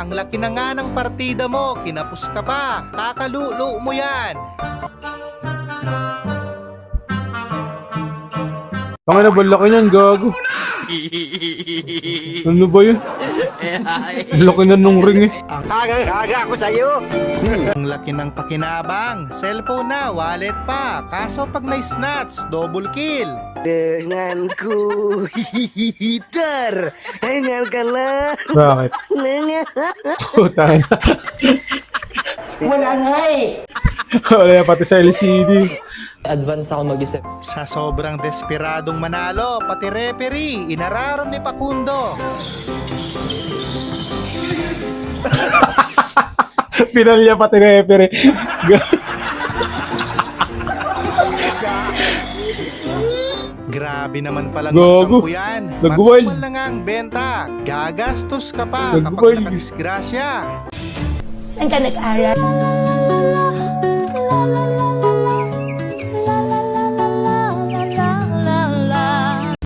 ang laki na nga ng partida mo, kinapos ka pa, kakalulo mo yan. Tangina ba laki niyan, gago? Ano ba yun? Laki na nung ring eh. Hagang-haga ako sa'yo. Ang laki ng pakinabang, cellphone na, wallet pa, kaso pag na-snatch, double kill. Denganku hitar. Hingal ka na. Bakit? Puta na. Wala nga eh. Wala yan pati sa LCD. Advance ako mag-isip. Sa sobrang desperadong manalo, pati referee, inararon ni Pakundo. Pinalya pati referee. Grabe naman pala Gago. magkampo yan. Nag-wild. Magkukuha na nga ang benta. Gagastos ka pa Nag-wild. kapag nakadisgrasya. Saan ka nag-aral?